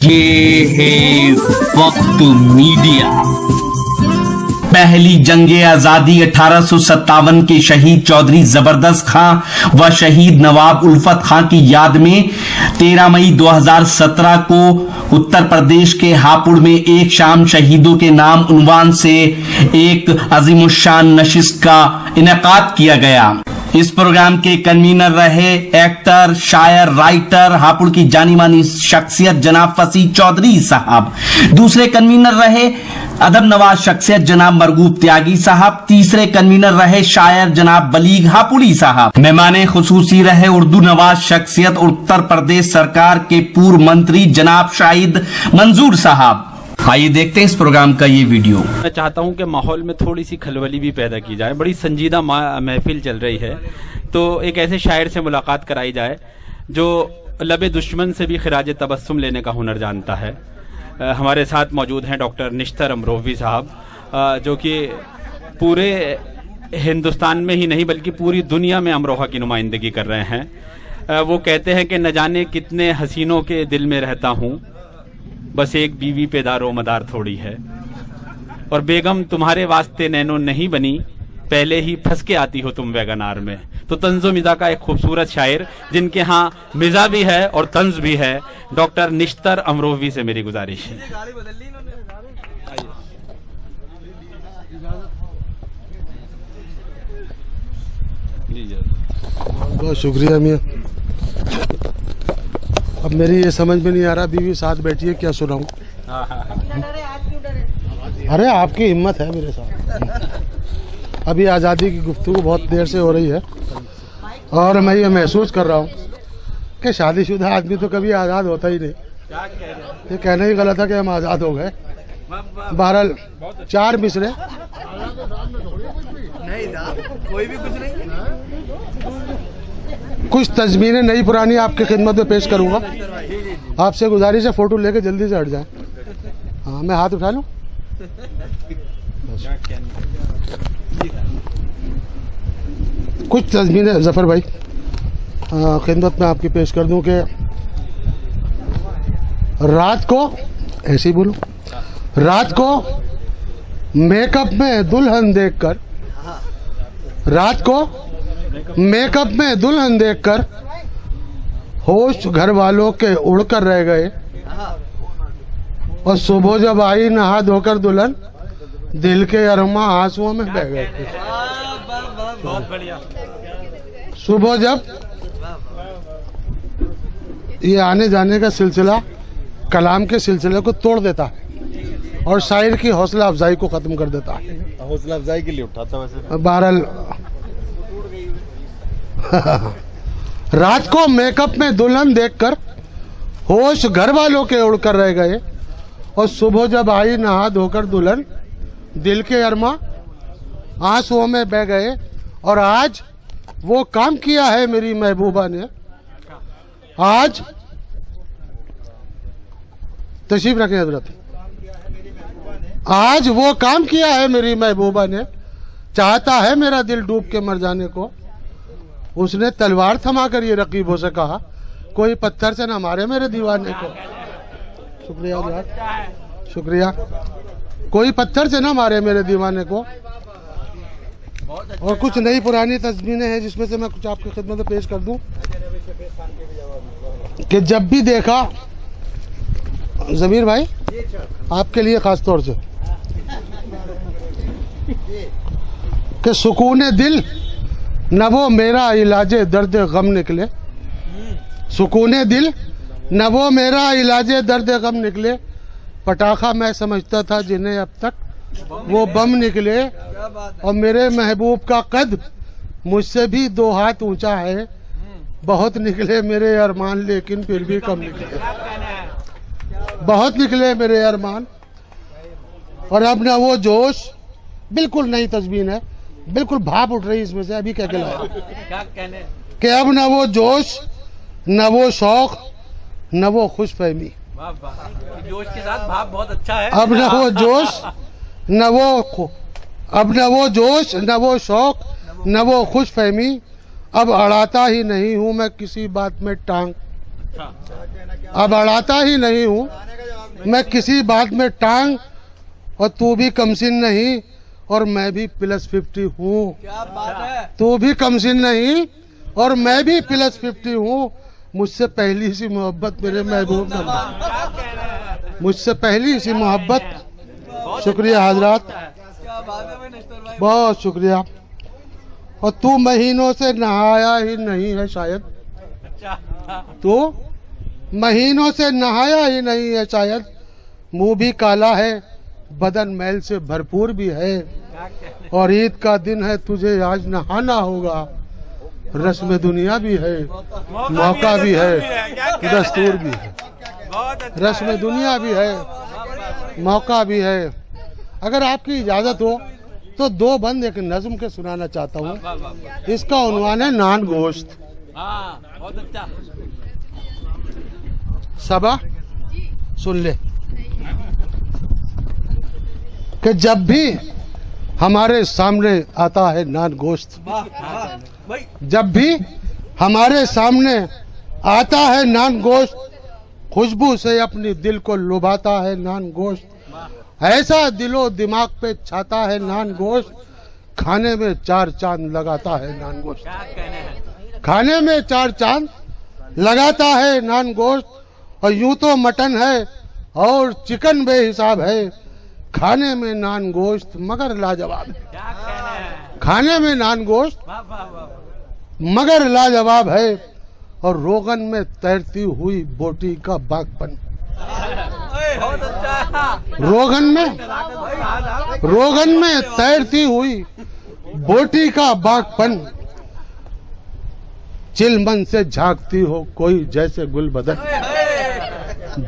ये है वक्त मीडिया। पहली जंगे आजादी 1857 के शहीद चौधरी जबरदस्त खां व शहीद नवाब उल्फत खां की याद में 13 मई 2017 को उत्तर प्रदेश के हापुड़ में एक शाम शहीदों के नाम उन्वान से एक अजीमुशान नशिस्त का इनेकाद किया गया। इस प्रोग्राम के कन्वीनर रहे एक्टर, शायर, राइटर, हापुड़ की जानी मानी शख्सियत जनाब फसी चौधरी साहब। दूसरे कन्वीनर रहे अदब नवाज शख्सियत जनाब मरगूब त्यागी साहब। तीसरे कन्वीनर रहे शायर जनाब बलीग हापुड़ी साहब। मेहमाने खुसूसी रहे उर्दू नवाज शख्सियत उत्तर प्रदेश सरकार के पूर्व मंत्री जनाब शाहिद मंजूर साहब। आइए देखते हैं इस प्रोग्राम का ये वीडियो। मैं चाहता हूं कि माहौल में थोड़ी सी खलबली भी पैदा की जाए। बड़ी संजीदा महफिल चल रही है, तो एक ऐसे शायर से मुलाकात कराई जाए जो लबे दुश्मन से भी खिराज तबस्सुम लेने का हुनर जानता है। हमारे साथ मौजूद हैं डॉक्टर निश्तर अमरोवी साहब, जो कि पूरे हिंदुस्तान में ही नहीं बल्कि पूरी दुनिया में अमरोहा की नुमाइंदगी कर रहे हैं। वो कहते हैं कि न जाने कितने हसीनों के दिल में रहता हूँ, बस एक बीवी पे दारो मदार थोड़ी है। और बेगम तुम्हारे वास्ते नैनो नहीं बनी, पहले ही फंस के आती हो तुम वैगनार में। तो तंजो मिजा का एक खूबसूरत शायर जिनके यहाँ मिजा भी है और तंज भी है, डॉक्टर निश्तर अमरोवी से मेरी गुजारिश है। बहुत शुक्रिया मियां। अब मेरी ये समझ में नहीं आ रहा, बीवी साथ बैठी है, क्या सुनाऊं? अरे आपकी हिम्मत है मेरे साथ। अभी आज़ादी की गुफ्तगू बहुत देर से हो रही है और मैं ये महसूस कर रहा हूँ कि शादीशुदा आदमी तो कभी आज़ाद होता ही नहीं। ये कहना ही गलत है कि हम आज़ाद हो गए। बहरहाल 4 मिसरे कोई भी कुछ नहीं, कुछ तज़मीनें नई पुरानी आपकी खिदमत में पेश करूंगा। आपसे गुजारिश है फोटो लेके जल्दी से हट जाए। हाँ, मैं हाथ उठा लूं? कुछ तज़मीनें जफर भाई खिदमत में आपकी पेश कर दूं कि रात को ऐसे ही बोलूं, रात को मेकअप में दुल्हन देखकर, रात को मेकअप में दुल्हन देखकर होश घर वालों के उड़कर रह गए और सुबह जब आई नहा धोकर दुल्हन, दिल के अरमा आंसुओं में बह गए। बहुत बढ़िया। सुबह जब ये आने जाने का सिलसिला कलाम के सिलसिले को तोड़ देता है और शायर की हौसला अफजाई को खत्म कर देता है। हौसला अफजाई के लिए उठाता वैसे। बहरहाल रात को मेकअप में दुल्हन देखकर होश घर वालों के उड़कर रह गए और सुबह जब आई नहा धोकर दुल्हन, दिल के अरमा आंसुओं में बह गए। और आज वो काम किया है मेरी महबूबा ने, आज तशरीफ रखें हजरत, आज वो काम किया है मेरी महबूबा ने, चाहता है मेरा दिल डूब के मर जाने को। उसने तलवार थमाकर ये रकीबों से कहा, कोई पत्थर से न मारे मेरे दीवाने को। शुक्रिया यार, शुक्रिया। कोई पत्थर से न मारे मेरे दीवाने को। और कुछ नई पुरानी तज़मीनें हैं जिसमें से मैं कुछ आपकी खिदमत में पेश कर दूं कि जब भी देखा, जमीर भाई आपके लिए खास तौर से, कि सुकून दिल न वो मेरा इलाजे दर्द गम निकले, सुकून दिल न वो मेरा इलाजे दर्द गम निकले। पटाखा मैं समझता था जिन्हें अब तक वो बम निकले। और मेरे महबूब का कद मुझसे भी 2 हाथ ऊंचा है। बहुत निकले मेरे अरमान लेकिन फिर भी कम निकले, बहुत निकले मेरे अरमान। और अब ना वो जोश, बिल्कुल नई तज़मीन है, बिल्कुल भाप उठ रही इसमें से। अभी क्या कहना कि अब न वो जोश, न वो शौक, न वो खुश फहमी। जोश के साथ भाप बहुत अच्छा है। अब न वो जोश, न वो, अब न वो जोश, न वो शौक, न वो खुश फहमी। अब अड़ाता ही नहीं हूँ मैं किसी बात में टांग, अब अड़ाता ही नहीं हूँ मैं किसी बात में टांग, और तू भी कमसिन नहीं और मैं भी +50 हूँ। क्या बात है। तू भी कमसिन नहीं और मैं भी +50 हूँ। मुझसे पहली सी मोहब्बत मेरे महबूब ने, मुझसे पहली सी मोहब्बत। शुक्रिया हजरात, क्या बात है भाई नश्तर भाई। बहुत शुक्रिया। और तू महीनों से नहाया ही नहीं है शायद, तू महीनों से नहाया ही नहीं है शायद। मुंह भी काला है, बदन मैल से भरपूर भी है, और ईद का दिन है तुझे आज नहाना होगा। रस्म दुनिया भी है, मौका भी है, दस्तूर भी है। रस्म दुनिया भी है, मौका भी है। अगर आपकी इजाजत हो तो 2 बंद एक नज्म के सुनाना चाहता हूँ। इसका उन्वान है नान गोश्त। बहुत अच्छा। सबा सुन ले कि जब भी हमारे सामने आता है नान गोश्त, जब भी हमारे सामने आता है नान गोश्त, खुशबू से अपनी दिल को लुभाता है नान गोश्त। ऐसा दिलो दिमाग पे छाता है नान गोश्त, खाने में 4 चांद लगाता है नान गोश्त। खाने में 4 चांद लगाता है नान गोश्त। और यूं तो मटन है और चिकन बेहिसाब है, खाने में नान गोश्त मगर लाजवाब है। खाने में नान गोश्त मगर लाजवाब है। और रोगन में तैरती हुई बोटी का बागपन, रोगन में तैरती हुई बोटी का बागपन, चिलमन से झांकती हो कोई जैसे गुलबदन।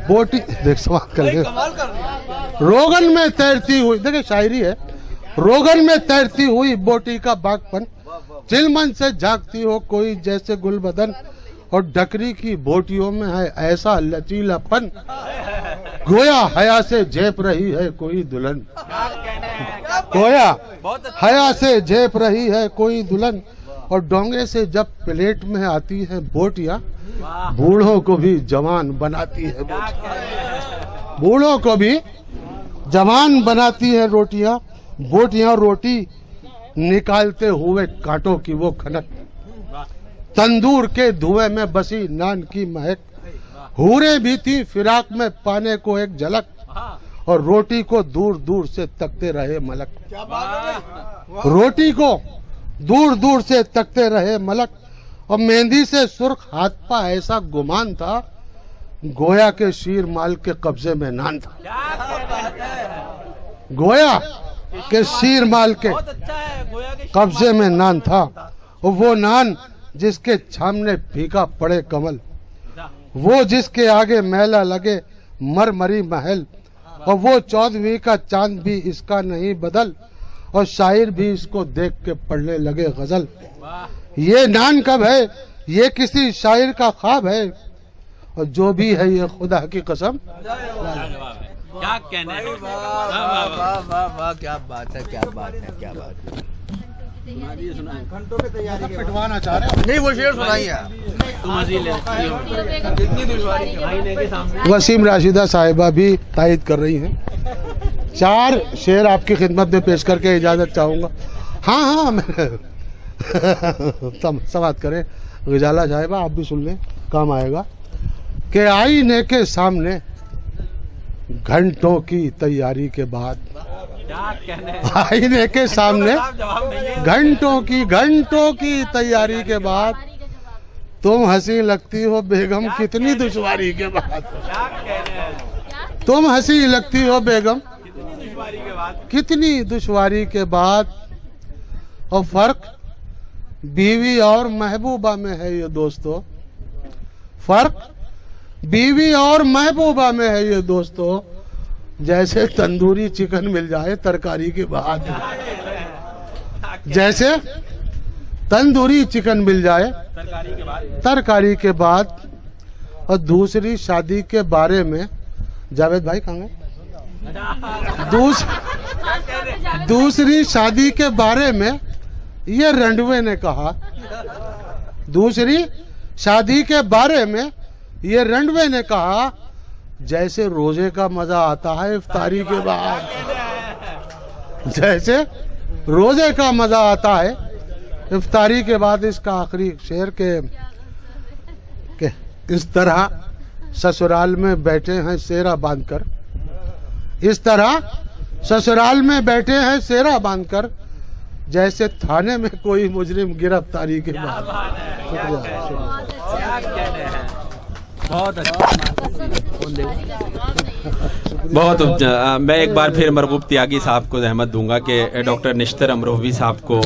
बोटी देख समाप्त कर दे। रोगन में तैरती हुई, देखिए शायरी है। रोगन में तैरती हुई बोटी का बागपन, चिलमन से झांकती हो कोई जैसे गुलबदन। और डकरी की बोटियों में है ऐसा लचीलापन, गोया हया से झेप रही है कोई दुल्हन। गोया हया से झेप रही है कोई दुल्हन। और डोंगे से जब प्लेट में आती है बोटियां, बूढ़ों को भी जवान बनाती है बोटियां। बूढ़ों को भी जवान बनाती है रोटियां। बोटियां रोटी निकालते हुए कांटों की वो खनक, तंदूर के धुएं में बसी नान की महक। हूरें भी थी फिराक में पाने को एक झलक, और रोटी को दूर दूर से तकते रहे मलक। रोटी को दूर दूर से तकते रहे मलक। और मेहंदी से सुर्ख हाथ पा ऐसा गुमान था, गोया के शीर माल के कब्जे में नान था। गोया के शीर माल के कब्जे में नान था। और वो नान जिसके सामने फीका पड़े कमल, वो जिसके आगे मेला लगे मरमरी महल। और वो 14वीं का चांद भी इसका नहीं बदल, और शायर भी इसको देख के पढ़ने लगे गजल। ये नान कब है, ये किसी शायर का ख्वाब है, और जो भी है ये खुदा की कसम। क्या कहने हैं। वाह वाह वाह, क्या बात है, क्या बात है, क्या बात है। घंटों में तैयारी के पिटवाना चाह रहे हैं। नहीं वो शेर सुनाइए। कितनी दुश्वारी। वसीम राशिदा साहिबा भी तायद कर रही हैं। 4 शेर आपकी खिदमत में पेश करके इजाजत चाहूंगा। हाँ हाँ मैं समाप्त करें। गजाला साहिबा आप भी सुन लें, काम आएगा। कि आईने के सामने घंटों की तैयारी के बाद, आईने के सामने घंटों की तैयारी के बाद, तुम हंसी लगती हो बेगम कितनी दुश्वारी के बाद। तुम हंसी लगती हो बेगम कितनी दुश्वारी के बाद। और फर्क बीवी और महबूबा में है ये दोस्तों, फर्क बीवी और महबूबा में है ये दोस्तों। जैसे तंदूरी चिकन मिल जाए तरकारी के बाद, जैसे तंदूरी चिकन मिल जाए तरकारी के बाद। और दूसरी शादी के बारे में, जावेद भाई कहाँ गए? दूसरी शादी के बारे में ये रंडवे ने कहा। दूसरी शादी के बारे में ये रंडवे ने कहा, जैसे रोजे का मजा आता है इफ्तारी के बाद, जैसे रोजे का मजा आता है इफ्तारी के बाद। इसका आखिरी शेर के इस तरह ससुराल में बैठे हैं सेरा बांधकर, इस तरह ससुराल में बैठे हैं सेरा बांधकर, जैसे थाने में कोई मुजरिम गिरफ्तारी के बाद। बहुत अच्छा, बहुत मैं एक बार फिर मरगूब त्यागी साहब को जहमत दूंगा कि डॉक्टर निश्तर अमरोही साहब को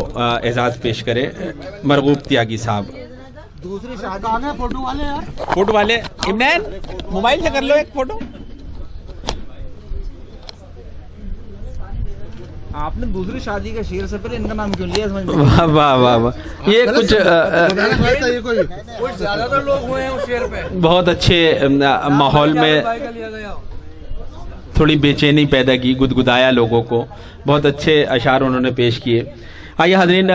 एजाज़ पेश करे। मरगूब त्यागी साहब। दूसरी शादी फोटो वाले यार, फोटो वाले इमरान मोबाइल से कर लो एक फोटो। आपने दूसरी शादी का शेर से पहले इनका नाम क्यों लिया? वाह वाह वाह वाह, ये कुछ ज्यादातर लोग हुए हैं उस शेर पे। बहुत अच्छे माहौल में थोड़ी बेचैनी पैदा की, गुदगुदाया लोगों को। बहुत अच्छे अशार उन्होंने पेश किए। आइए हाज़रीन,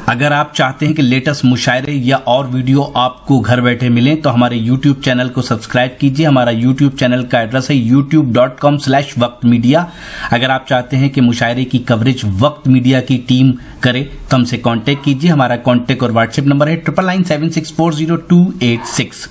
अगर आप चाहते हैं कि लेटेस्ट मुशायरे या और वीडियो आपको घर बैठे मिलें तो हमारे YouTube चैनल को सब्सक्राइब कीजिए। हमारा YouTube चैनल का एड्रेस है youtube.com/वक्त मीडिया। अगर आप चाहते हैं कि मुशायरे की कवरेज वक्त मीडिया की टीम करे तो हमसे कांटेक्ट कीजिए। हमारा कांटेक्ट और व्हाट्सएप नंबर है 9997640286।